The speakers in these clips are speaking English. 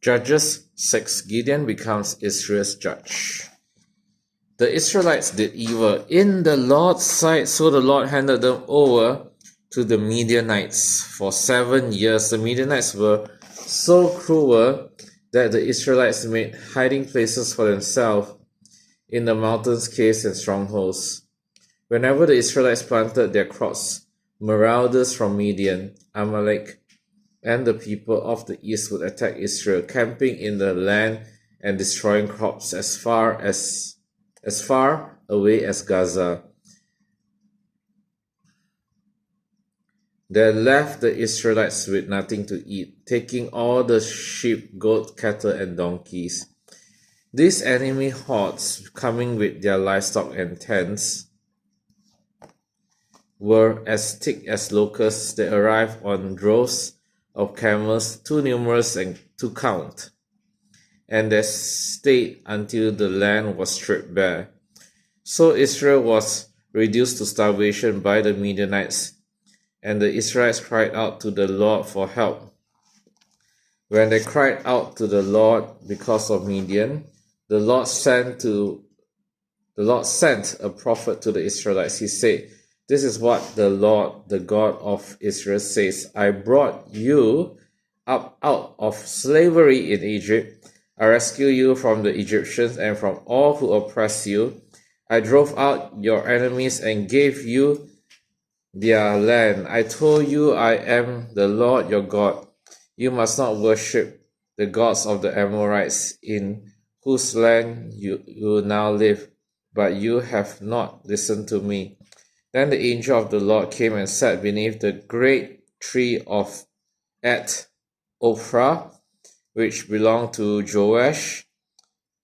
Judges 6. Gideon becomes Israel's judge. The Israelites did evil in the Lord's sight, so the Lord handed them over to the Midianites for 7 years. The Midianites were so cruel that the Israelites made hiding places for themselves in the mountains, caves, and strongholds. Whenever the Israelites planted their crops, marauders from Midian, Amalek, and the people of the east would attack Israel, camping in the land and destroying crops as far away as Gaza. They left the Israelites with nothing to eat, taking all the sheep, goat, cattle, and donkeys. These enemy hordes, coming with their livestock and tents, were as thick as locusts. They arrived on droves of camels, too numerous and to count, and they stayed until the land was stripped bare. So Israel was reduced to starvation by the Midianites, and the Israelites cried out to the Lord for help. When they cried out to the Lord because of Midian, the Lord sent a prophet to the Israelites. He said, "This is what the Lord, the God of Israel, says. I brought you up out of slavery in Egypt. I rescued you from the Egyptians and from all who oppress you. I drove out your enemies and gave you their land. I told you I am the Lord your God. You must not worship the gods of the Amorites in whose land you now live, but you have not listened to me." Then the angel of the Lord came and sat beneath the great tree of at Ophrah, which belonged to Joash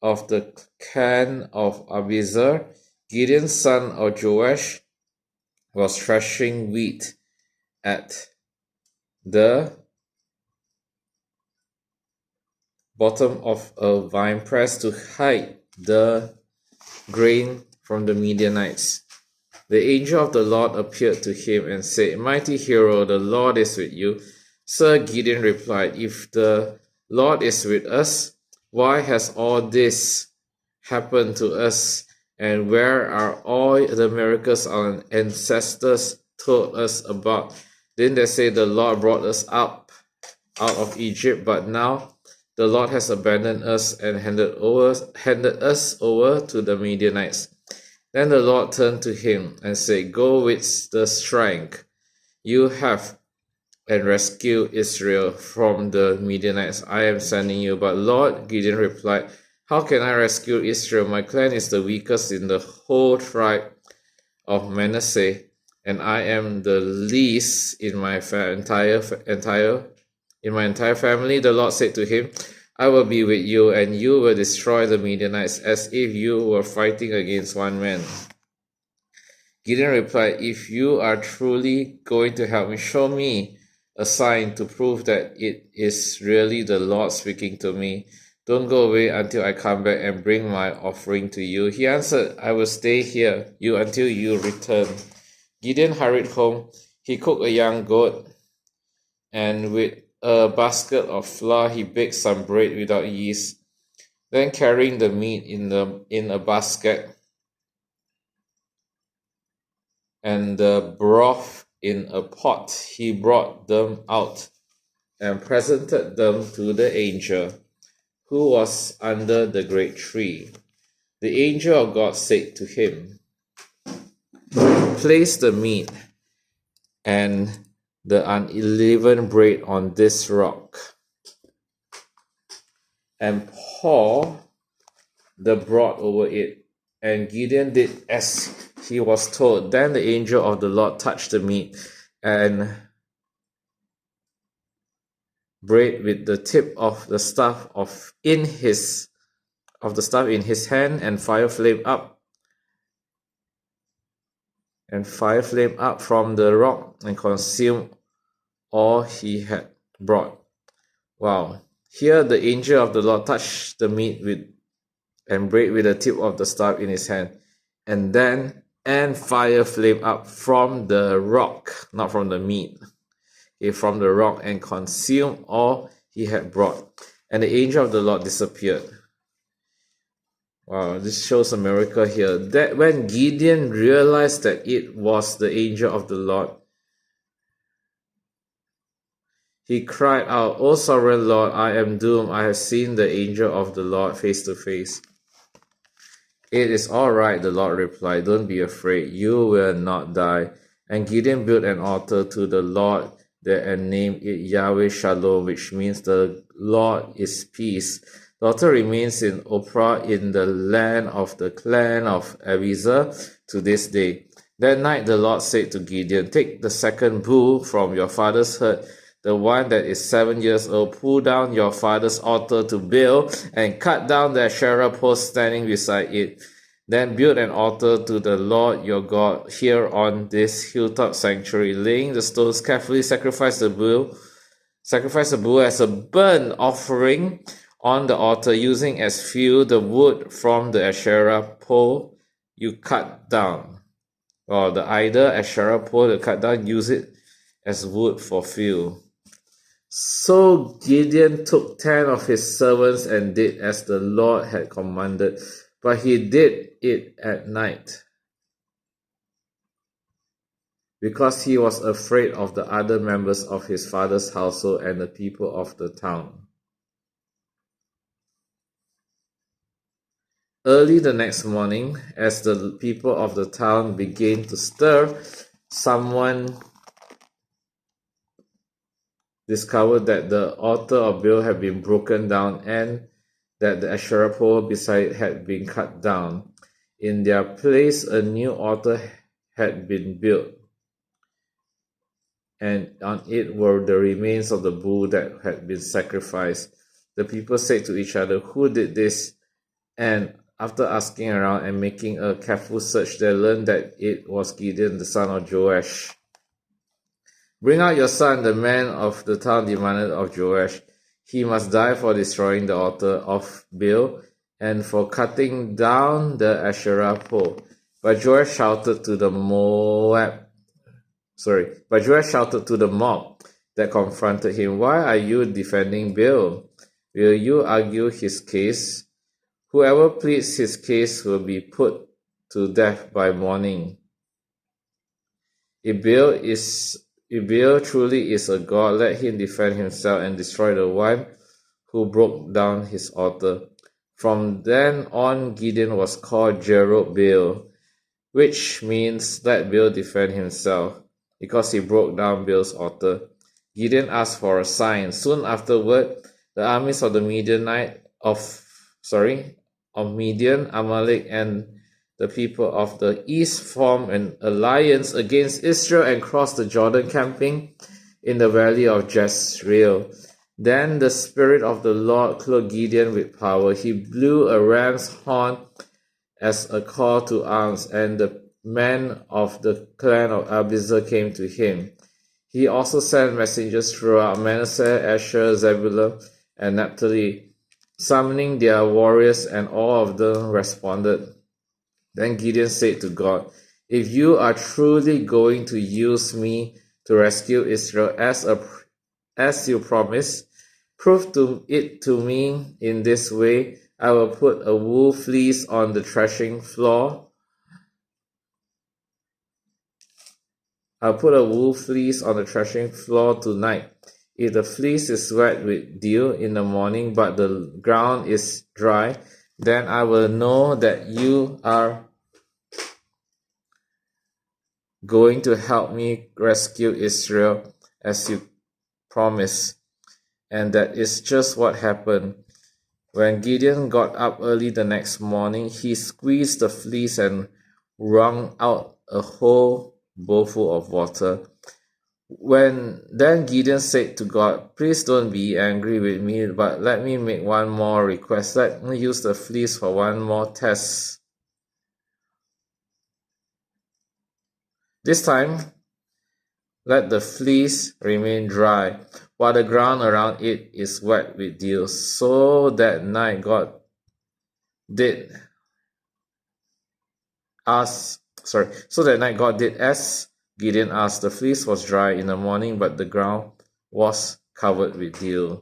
of the clan of Abiezer. Gideon, son of Joash, was threshing wheat at the bottom of a winepress to hide the grain from the Midianites. The angel of the Lord appeared to him and said, "Mighty hero, the Lord is with you." Sir, Gideon replied, "If the Lord is with us, why has all this happened to us? And where are all the miracles our ancestors told us about? Didn't they say the Lord brought us up out of Egypt? But now the Lord has abandoned us and handed us over to the Midianites." Then the Lord turned to him and said, "Go with the strength you have and rescue Israel from the Midianites. I am sending you." "But Lord," Gideon replied, "how can I rescue Israel? My clan is the weakest in the whole tribe of Manasseh, and I am the least in my entire family." The Lord said to him, "I will be with you, and you will destroy the Midianites as if you were fighting against one man." Gideon replied, "If you are truly going to help me, show me a sign to prove that it is really the Lord speaking to me. Don't go away until I come back and bring my offering to you." He answered, "I will stay here until you return." Gideon hurried home. He cooked a young goat, and with a basket of flour he baked some bread without yeast. Then, carrying the meat in a basket and the broth in a pot, he brought them out and presented them to the angel who was under the great tree. The angel of God said to him, "Place the meat and the unleavened bread on this rock and pour the broth over it." And Gideon did as he was told. Then the angel of the Lord touched the meat and bread with the tip of the staff in his hand, and fire flamed up from the rock and consumed all he had brought. Wow. Here the angel of the Lord touched the meat and bread with the tip of the staff in his hand, and fire flamed up from the rock, not from the meat, from the rock, and consumed all he had brought. and the angel of the Lord disappeared. Wow, this shows a miracle here. That when Gideon realized that it was the angel of the Lord, he cried out, "O sovereign Lord, I am doomed. I have seen the angel of the Lord face to face." "It is all right," the Lord replied. "Don't be afraid. You will not die." And Gideon built an altar to the Lord there and named it Yahweh Shalom, which means the Lord is peace. The altar remains in Ophrah in the land of the clan of Abiezer to this day. That night the Lord said to Gideon, "Take the second bull from your father's herd, the one that is 7 years old. Pull down your father's altar to Baal and cut down the Asherah post standing beside it. Then build an altar to the Lord your God here on this hilltop sanctuary. Laying the stones carefully, sacrifice the bull as a burnt offering on the altar, using as fuel the wood from the Asherah pole you cut down." Or the either Asherah pole you cut down, use it as wood for fuel. So Gideon took 10 of his servants and did as the Lord had commanded, but he did it at night, because he was afraid of the other members of his father's household and the people of the town. Early the next morning, as the people of the town began to stir, someone discovered that the altar of Baal had been broken down and that the Asherah pole beside it had been cut down. In their place, a new altar had been built, and on it were the remains of the bull that had been sacrificed. The people said to each other, "Who did this?" And after asking around and making a careful search, they learned that it was Gideon, the son of Joash. "Bring out your son," the man of the town demanded of Joash. "He must die for destroying the altar of Baal and for cutting down the Asherah pole." But Joash shouted to the mob that confronted him, "Why are you defending Baal? Will you argue his case? Whoever pleads his case will be put to death by morning. If Baal truly is a god, let him defend himself and destroy the one who broke down his altar." From then on, Gideon was called Jerubbaal, which means "let Baal defend himself," because he broke down Baal's altar. Gideon asked for a sign. Soon afterward, the armies of Midian, Amalek, and the people of the east formed an alliance against Israel and crossed the Jordan, camping in the valley of Jezreel. Then the Spirit of the Lord clothed Gideon with power. He blew a ram's horn as a call to arms, and the men of the clan of Abiezer came to him. He also sent messengers throughout Manasseh, Asher, Zebulun, and Naphtali, summoning their warriors, and all of them responded. Then Gideon said to God, "If you are truly going to use me to rescue Israel as you promised, prove it to me in this way. I will put a wool fleece on the threshing floor. Tonight. If the fleece is wet with dew in the morning, but the ground is dry, then I will know that you are going to help me rescue Israel as you promised." And that is just what happened. When Gideon got up early the next morning, he squeezed the fleece and wrung out a whole bowlful of water. Then Gideon said to God, "Please don't be angry with me, but let me make one more request. Let me use the fleece for one more test. This time, let the fleece remain dry, while the ground around it is wet with dew." So that night God did as Gideon asked. The fleece was dry in the morning, but the ground was covered with dew.